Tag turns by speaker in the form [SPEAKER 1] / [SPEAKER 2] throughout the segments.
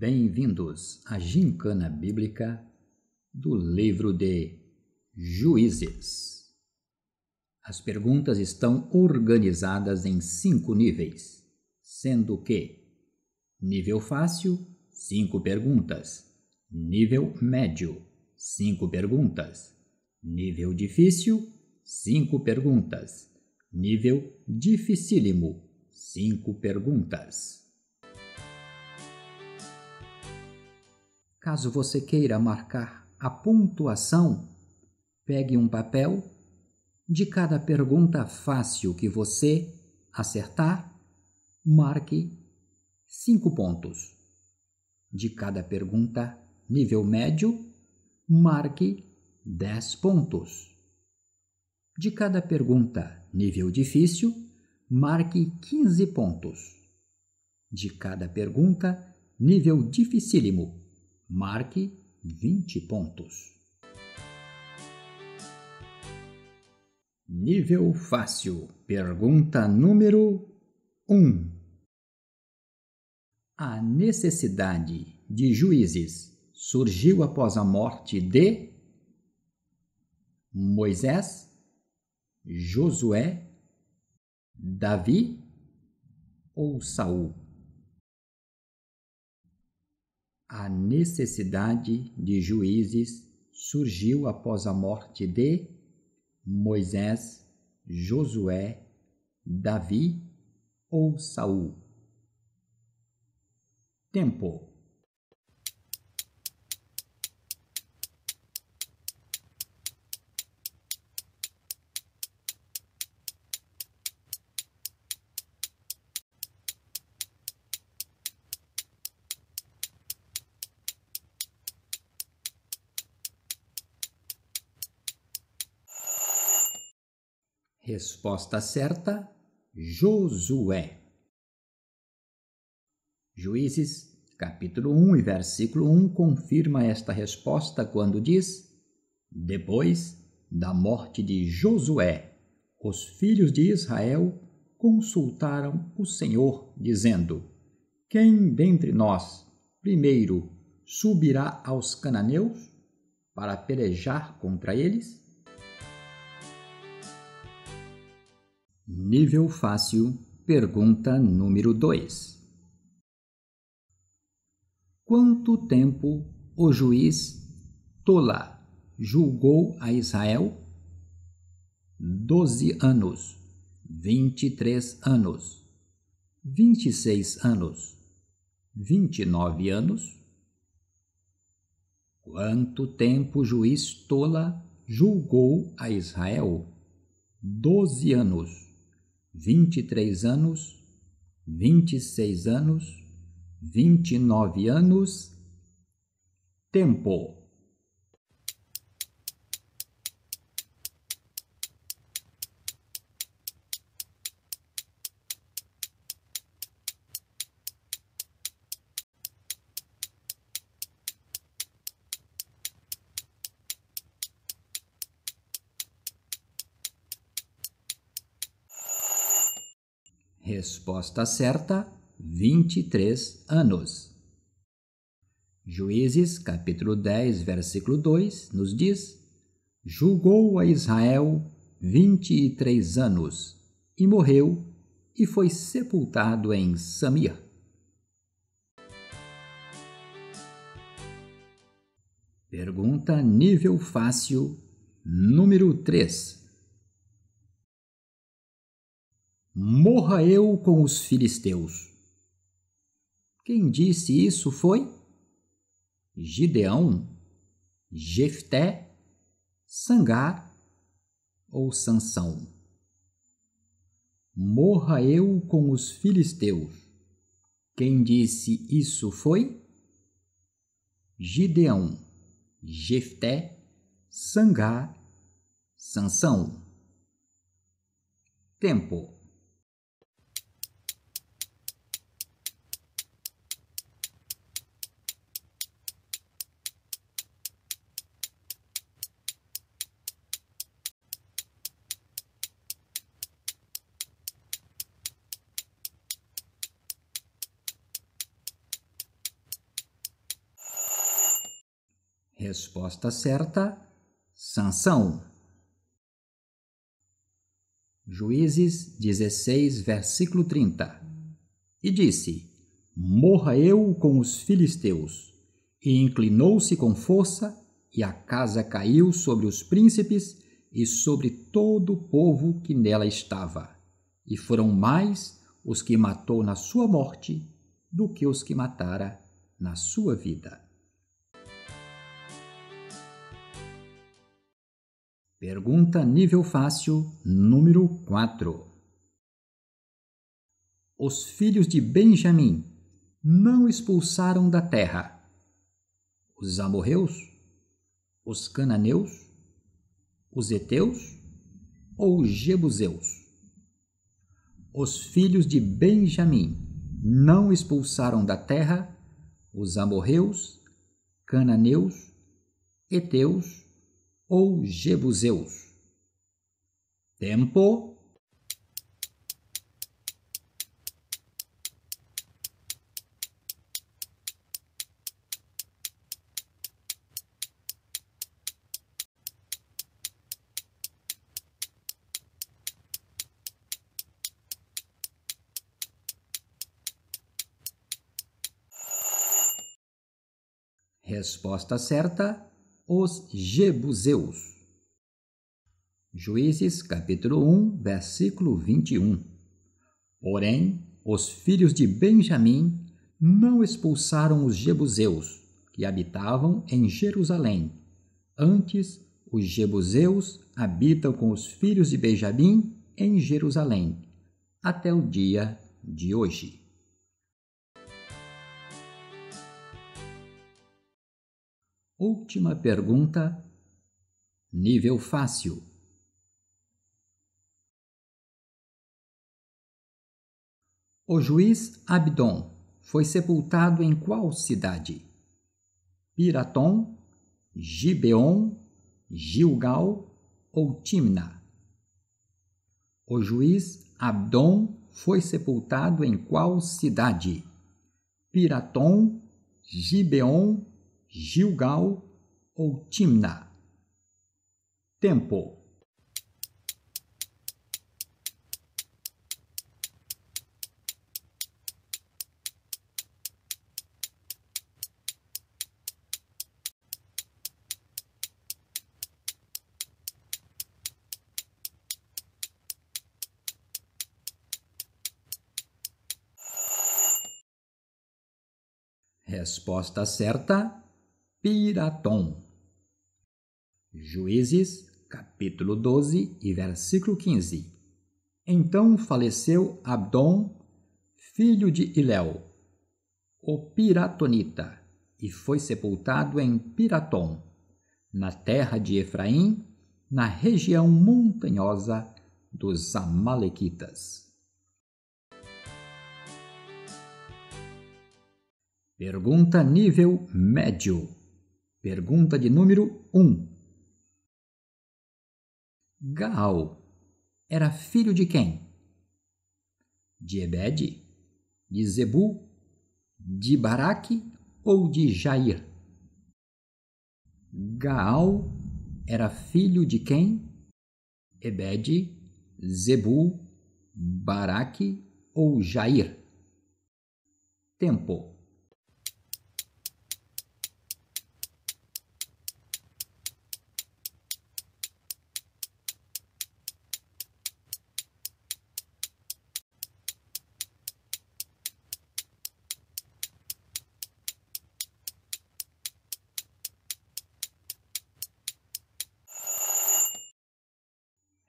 [SPEAKER 1] Bem-vindos à Gincana Bíblica do livro de Juízes. As perguntas estão organizadas em 5 níveis, sendo que nível fácil, 5 perguntas, nível médio, 5 perguntas, nível difícil, 5 perguntas, nível dificílimo, 5 perguntas. Caso você queira marcar a pontuação, pegue um papel. De cada pergunta fácil que você acertar, marque 5 pontos. De cada pergunta nível médio, marque 10 pontos. De cada pergunta nível difícil, marque 15 pontos. De cada pergunta nível dificílimo, marque 20 pontos. Nível fácil. Pergunta número 1. A necessidade de juízes surgiu após a morte de Moisés, Josué, Davi ou Saul? A necessidade de juízes surgiu após a morte de Moisés, Josué, Davi ou Saul? Tempo. Resposta certa: Josué. Juízes, capítulo 1 e versículo 1 confirma esta resposta quando diz: Depois da morte de Josué, os filhos de Israel consultaram o Senhor, dizendo: Quem dentre nós primeiro subirá aos cananeus para pelejar contra eles? Nível fácil, pergunta número 2. Quanto tempo o juiz Tola julgou a Israel? 12 anos, 23 anos, 26 anos, 29 anos? Quanto tempo o juiz Tola julgou a Israel? 12 anos, 23 anos, 26 anos, 29 anos. Tempo. Resposta certa: 23 anos. Juízes, capítulo 10, versículo 2, nos diz: Julgou a Israel 23 anos, e morreu, e foi sepultado em Samir. Pergunta nível fácil, número 3. Morra eu com os filisteus. Quem disse isso foi Gideão, Jefté, Sangar ou Sansão? Morra eu com os filisteus. Quem disse isso foi Gideão, Jefté, Sangar, Sansão. Tempo. Resposta certa: Sansão. Juízes 16, versículo 30. E disse: Morra eu com os filisteus. E inclinou-se com força, e a casa caiu sobre os príncipes e sobre todo o povo que nela estava. E foram mais os que matou na sua morte do que os que matara na sua vida. Pergunta nível fácil, número 4. Os filhos de Benjamim não expulsaram da terra os amorreus, os cananeus, os heteus ou os jebuseus? Os filhos de Benjamim não expulsaram da terra os amorreus, cananeus, heteus ou jebuseus? Tempo. Resposta certa: os jebuseus. Juízes capítulo 1, versículo 21. Porém, os filhos de Benjamim não expulsaram os jebuseus, que habitavam em Jerusalém. Antes, os jebuseus habitam com os filhos de Benjamim em Jerusalém, até o dia de hoje. Última pergunta, nível fácil. O juiz Abdom foi sepultado em qual cidade? Piratom, Gibeon, Gilgal ou Timna? O juiz Abdom foi sepultado em qual cidade? Piratom, Gibeon, Gilgal ou Timna? Tempo. Resposta certa: Piratom. Juízes, capítulo 12 e versículo 15. Então faleceu Abdom, filho de Hilel, o piratonita, e foi sepultado em Piratom, na terra de Efraim, na região montanhosa dos Amalequitas. Pergunta nível médio. Pergunta de número 1. Gaal era filho de quem? De Ebede, de Zebu, de Baraque ou de Jair? Gaal era filho de quem? Ebede, Zebu, Baraque ou Jair? Tempo.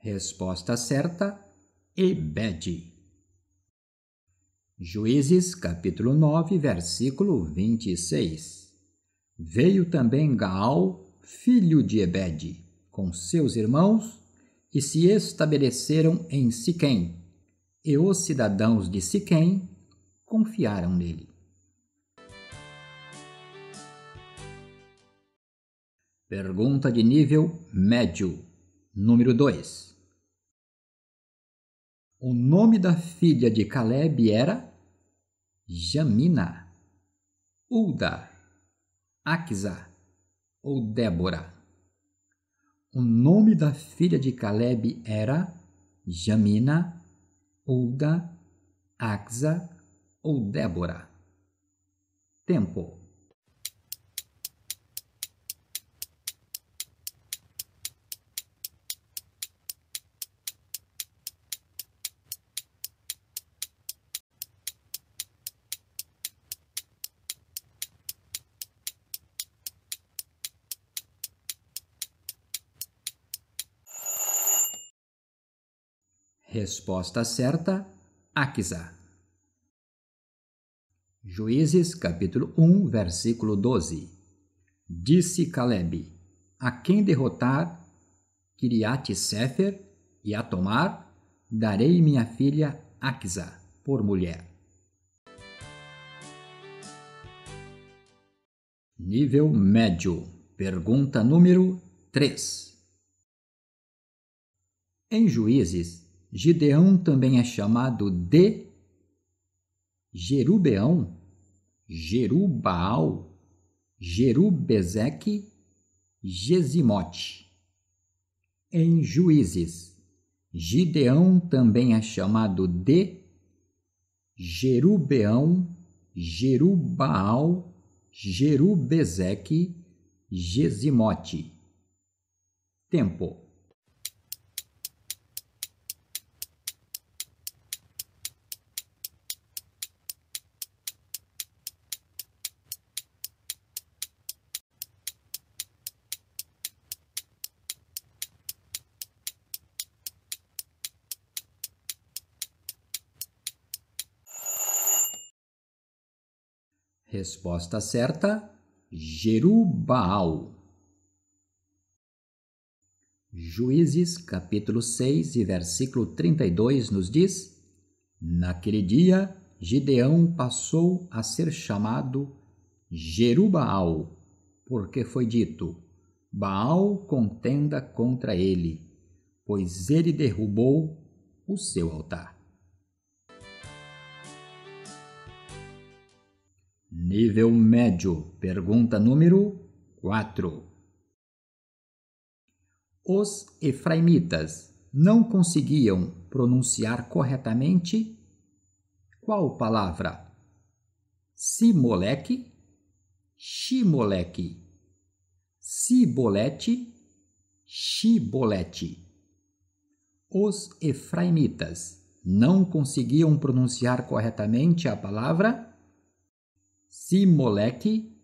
[SPEAKER 1] Resposta certa: Ebede. Juízes, capítulo 9, versículo 26. Veio também Gaal, filho de Ebede, com seus irmãos, e se estabeleceram em Siquém, e os cidadãos de Siquém confiaram nele. Pergunta de nível médio, número 2. O nome da filha de Caleb era Jamina, Ulda, Aquisa ou Débora? O nome da filha de Calebe era Jamina, Ulda, Axa ou Débora? Tempo. Resposta certa, Axa. Juízes capítulo 1, versículo 12. Disse Calebe: a quem derrotar Kiriate-Sefer e a tomar, darei minha filha Axa por mulher. Nível médio. Pergunta número 3. Em Juízes, Gideão também é chamado de Jerubeão, Jerubaal, Jerubezeque, Gesimote. Em Juízes, Gideão também é chamado de Jerubeão, Jerubaal, Jerubezeque, Gesimote. Tempo. Resposta certa, Jerubaal. Juízes, capítulo 6 e versículo 32 nos diz: naquele dia, Gideão passou a ser chamado Jerubaal, porque foi dito: Baal contenda contra ele, pois ele derrubou o seu altar. Nível médio. Pergunta número 4. Os efraimitas não conseguiam pronunciar corretamente qual palavra? Simoleque, Shimoleque, Sibolete, Shibolete. Os efraimitas não conseguiam pronunciar corretamente a palavra Simoleque,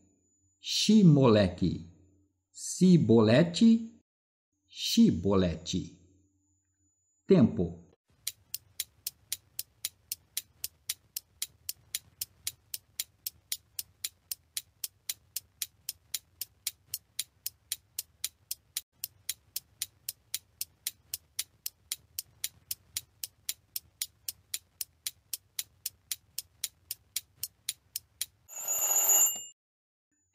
[SPEAKER 1] Shimoleque, Sibolete, Shibolete. Tempo.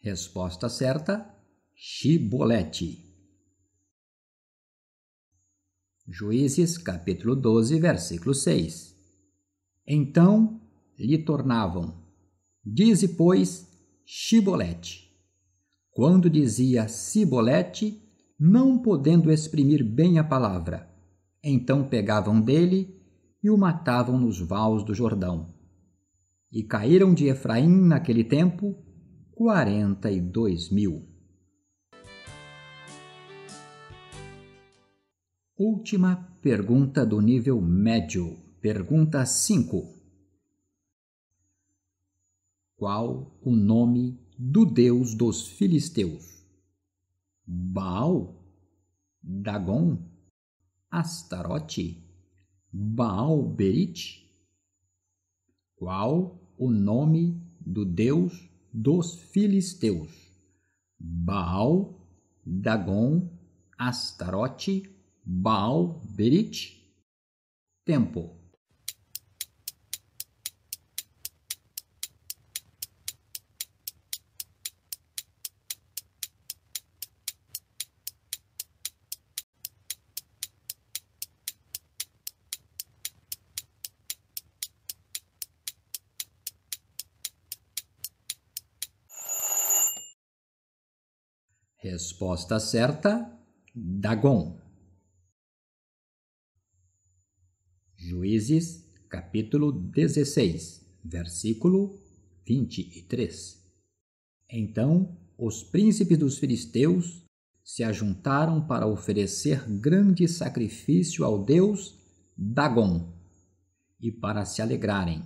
[SPEAKER 1] Resposta certa, Shibolete. Juízes, capítulo 12, versículo 6. Então lhe tornavam: dize, pois, Shibolete. Quando dizia Sibolete, não podendo exprimir bem a palavra, então pegavam dele e o matavam nos vaus do Jordão. E caíram de Efraim naquele tempo 42.000. Última pergunta do nível médio. Pergunta 5. Qual o nome do deus dos filisteus? Baal, Dagon, Astarote, Baal-Berite? Qual o nome do deus dos filisteus? Baal, Dagon, Astarote, Baal-Berite? Tempo. Resposta certa: Dagom. Juízes, capítulo 16, versículo 23. Então os príncipes dos filisteus se ajuntaram para oferecer grande sacrifício ao deus Dagom e para se alegrarem,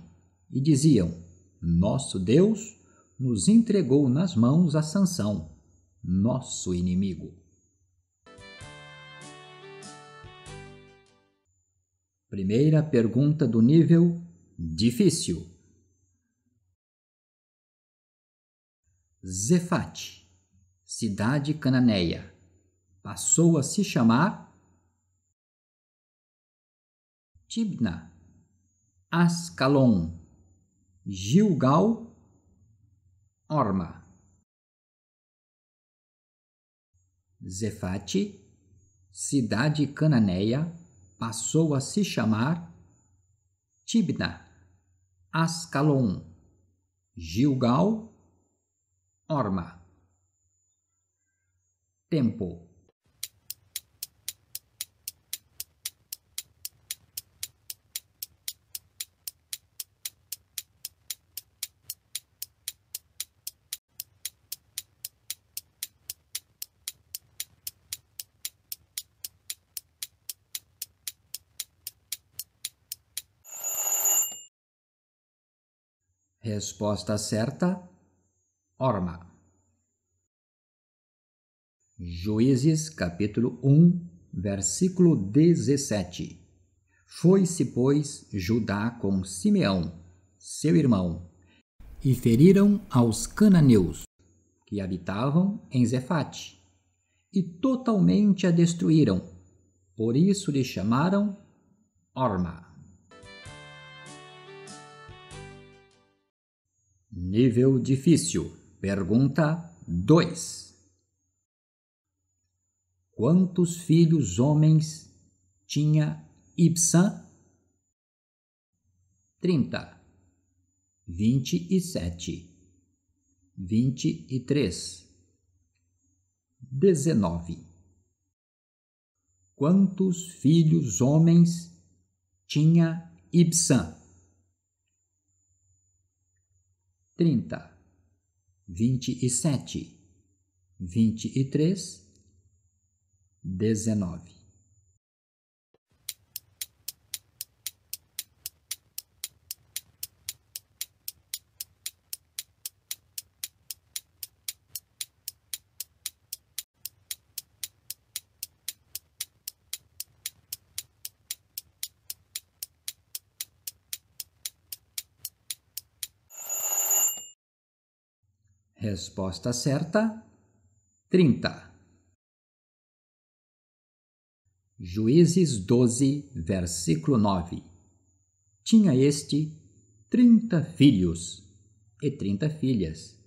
[SPEAKER 1] e diziam: Nosso Deus nos entregou nas mãos a Sansão, nosso inimigo. Primeira pergunta do nível difícil. Zefate, cidade cananeia, passou a se chamar Tibna, Ascalon, Gilgal, Orma. Zefate, cidade cananeia, passou a se chamar Tibna, Ascalon, Gilgal, Orma. Tempo. Resposta certa: Orma. Juízes, capítulo 1, versículo 17. Foi-se, pois, Judá com Simeão, seu irmão, e feriram aos cananeus, que habitavam em Zefate, e totalmente a destruíram. Por isso lhe chamaram Orma. Nível difícil. Pergunta 2. Quantos filhos homens tinha Ibsã? 30, 27, 23, 19. Quantos filhos homens tinha Ibsã? 30, 27, 23, 19. Resposta certa: 30. Juízes 12, versículo 9. Tinha este 30 filhos e 30 filhas.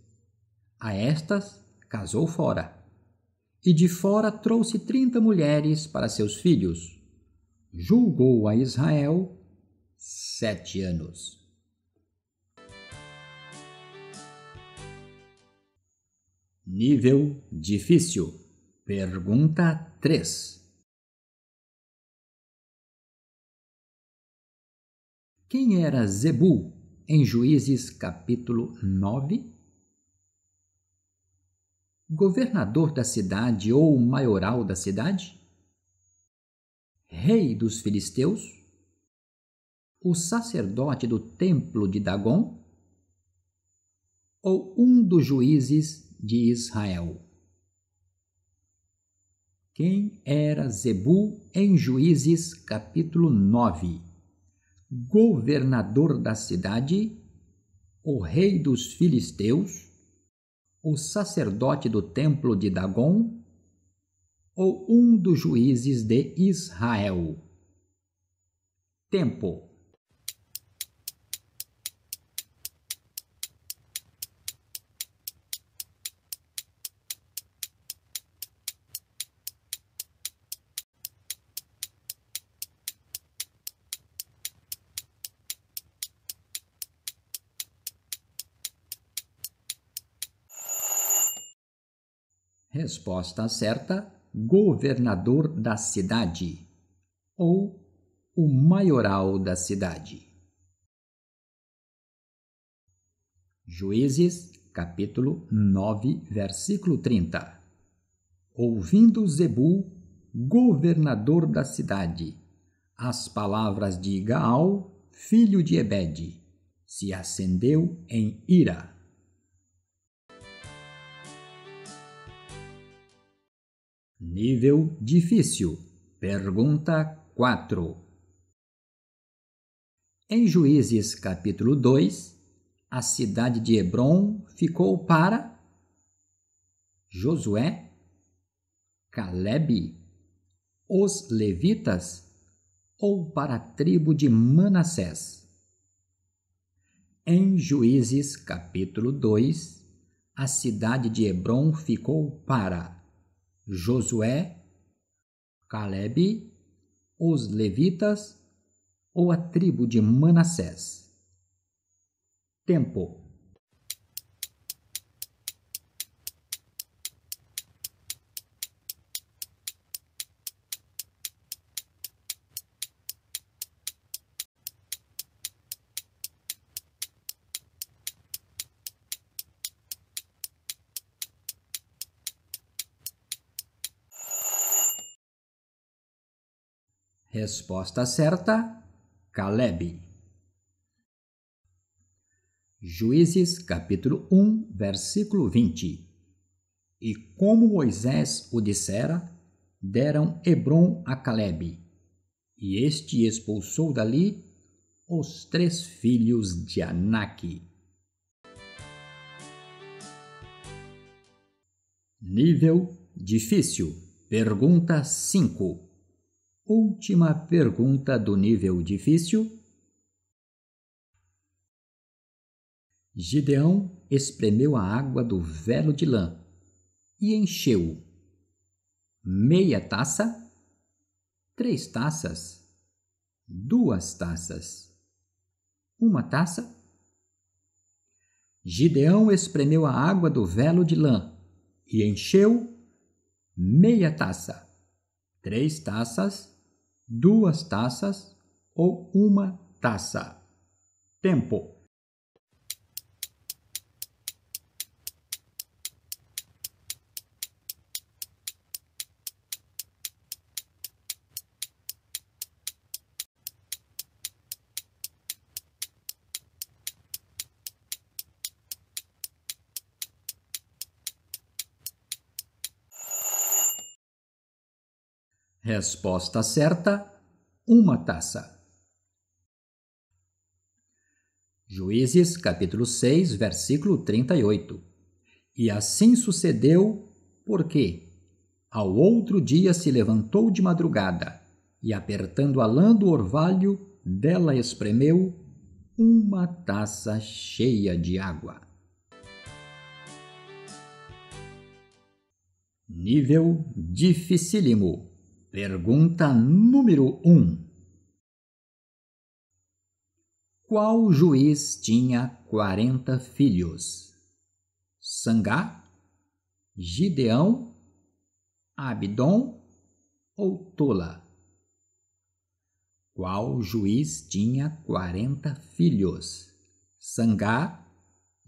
[SPEAKER 1] A estas casou fora, e de fora trouxe 30 mulheres para seus filhos. Julgou a Israel 7 anos. Nível difícil. Pergunta 3. Quem era Zebu em Juízes capítulo 9? Governador da cidade ou maioral da cidade? Rei dos filisteus? O sacerdote do templo de Dagom? Ou um dos juízes de Israel? Quem era Zebu em Juízes capítulo 9? Governador da cidade, o rei dos filisteus, o sacerdote do templo de Dagom ou um dos juízes de Israel? Tempo. Resposta certa: governador da cidade ou o maioral da cidade. Juízes, capítulo 9, versículo 30. Ouvindo Zebul, governador da cidade, as palavras de Gaal, filho de Ebede, se acendeu em ira. Nível difícil. Pergunta 4. Em Juízes capítulo 2, a cidade de Hebrom ficou para Josué, Calebe, os levitas ou para a tribo de Manassés? Em Juízes capítulo 2, a cidade de Hebrom ficou para Josué, Calebe, os levitas ou a tribo de Manassés? Tempo. Resposta certa: Calebe. Juízes capítulo 1, versículo 20. E como Moisés o dissera, deram Hebrom a Calebe, e este expulsou dali os 3 filhos de Anaque. Nível difícil. Pergunta 5. Última pergunta do nível difícil. Gideão espremeu a água do velo de lã e encheu meia taça, 3 taças, 2 taças, 1 taça. Gideão espremeu a água do velo de lã e encheu meia taça, 3 taças, 2 taças ou 1 taça. Tempo. Resposta certa: 1 taça. Juízes, capítulo 6, versículo 38. E assim sucedeu, porque ao outro dia se levantou de madrugada, e apertando a lã do orvalho, dela espremeu 1 taça cheia de água. Nível dificílimo. Pergunta número 1. Qual juiz tinha 40 filhos? Sangá, Gideão, Abdom ou Tola? Qual juiz tinha 40 filhos? Sangá,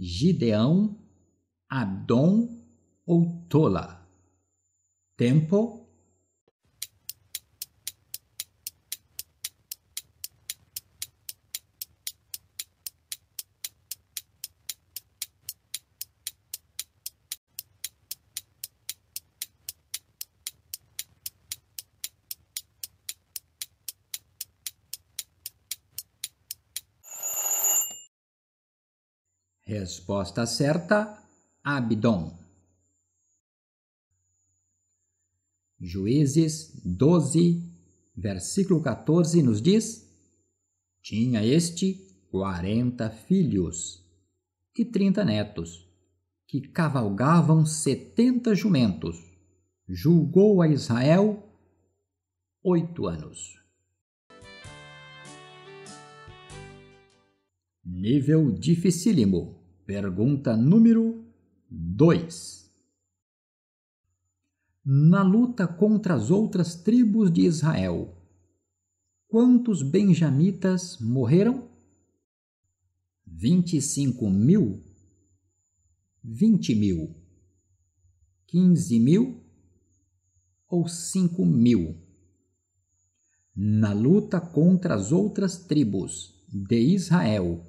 [SPEAKER 1] Gideão, Abdom ou Tola? Tempo. Resposta certa: Abdom. Juízes 12, versículo 14 nos diz: tinha este 40 filhos e 30 netos, que cavalgavam 70 jumentos. Julgou a Israel 8 anos. Nível dificílimo. Pergunta número 2. Na luta contra as outras tribos de Israel, quantos benjamitas morreram? 25.000, 20.000, 15.000 ou 5.000? Na luta contra as outras tribos de Israel,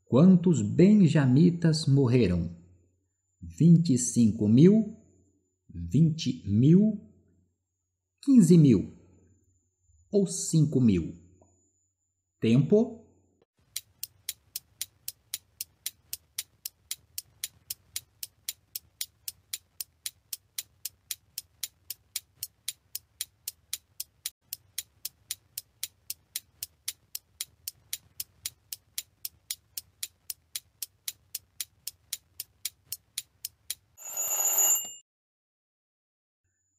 [SPEAKER 1] quantos benjamitas morreram? 25.000, 20.000, 15.000 ou 5.000? Tempo.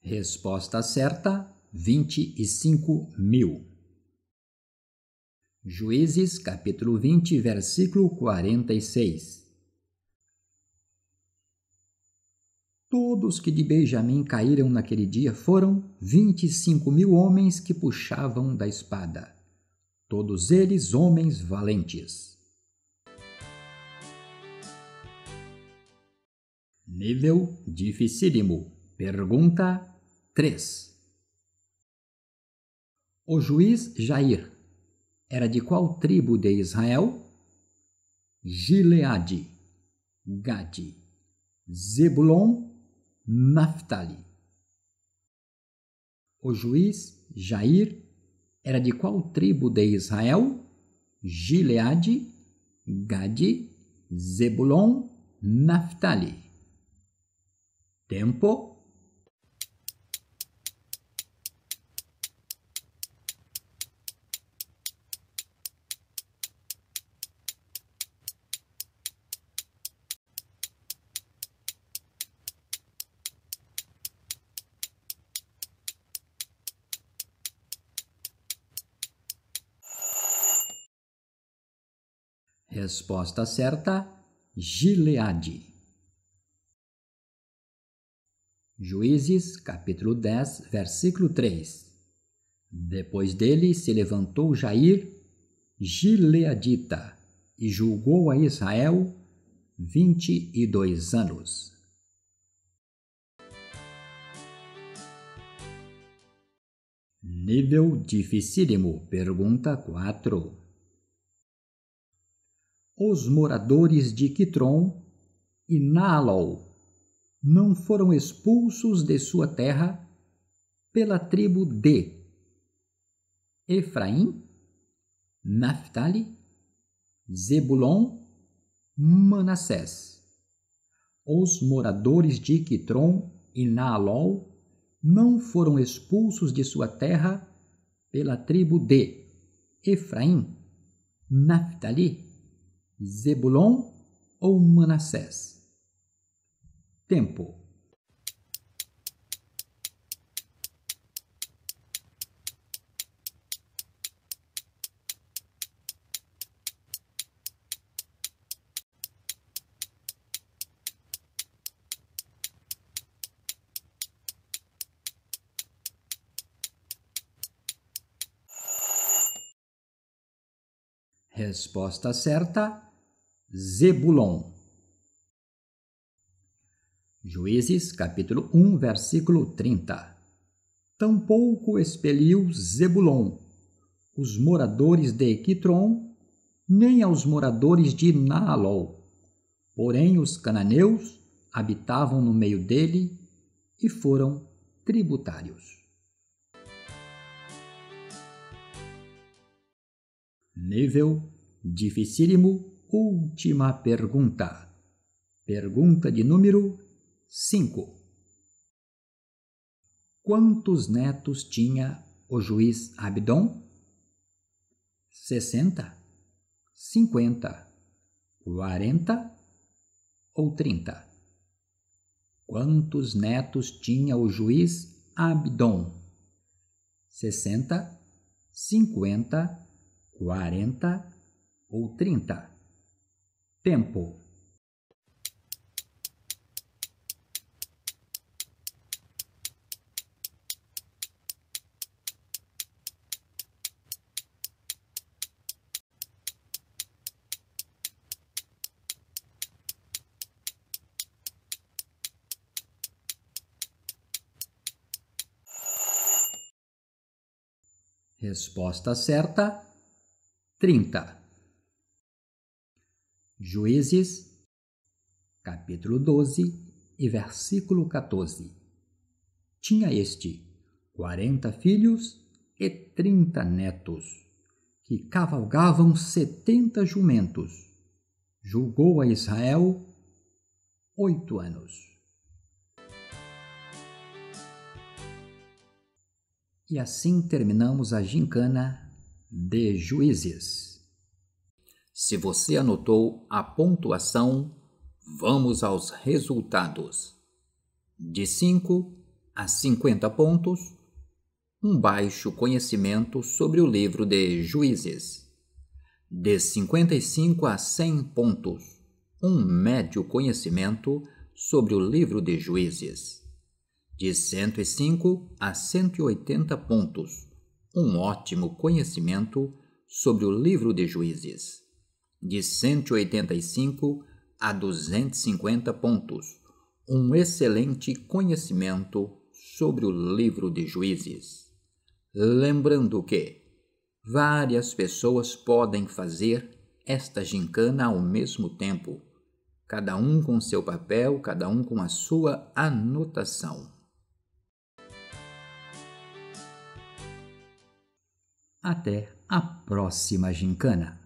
[SPEAKER 1] Resposta certa: 25.000. Juízes, capítulo 20, versículo 46. Todos que de Benjamim caíram naquele dia foram 25.000 homens que puxavam da espada, todos eles homens valentes. Nível dificílimo. Pergunta 3. O juiz Jair era de qual tribo de Israel? Gileade, Gade, Zebulon, Naftali. O juiz Jair era de qual tribo de Israel? Gileade, Gade, Zebulon, Naftali. Tempo. Resposta certa: Gileade. Juízes, capítulo 10, versículo 3. Depois dele se levantou Jair, gileadita, e julgou a Israel 22 anos. Nível dificílimo. Pergunta 4. Os moradores de Quitrom e Naalol não foram expulsos de sua terra pela tribo de Efraim, Naftali, Zebulon, Manassés. Os moradores de Quitrom e Naalol não foram expulsos de sua terra pela tribo de Efraim, Naftali, Zebulon ou Manassés. Tempo. Resposta certa: Zebulon. Juízes, capítulo 1, versículo 30. Tampouco expeliu Zebulon os moradores de Quitrom, nem aos moradores de Naalol. Porém, os cananeus habitavam no meio dele e foram tributários. Nível dificílimo. Última pergunta. Pergunta de número 5. Quantos netos tinha o juiz Abdom? 60, 50, 40 ou 30? Quantos netos tinha o juiz Abdom? 60, 50, 40 ou 30? Tempo. Resposta certa: 30. Juízes, capítulo 12 e versículo 14. Tinha este 40 filhos e 30 netos, que cavalgavam 70 jumentos. Julgou a Israel 8 anos. E assim terminamos a gincana de Juízes. Se você anotou a pontuação, vamos aos resultados. De 5 a 50 pontos, um baixo conhecimento sobre o livro de Juízes. De 55 a 100 pontos, um médio conhecimento sobre o livro de Juízes. De 105 a 180 pontos, um ótimo conhecimento sobre o livro de Juízes. De 185 a 250 pontos, um excelente conhecimento sobre o livro de Juízes. Lembrando que várias pessoas podem fazer esta gincana ao mesmo tempo, cada um com seu papel, cada um com a sua anotação. Até a próxima gincana.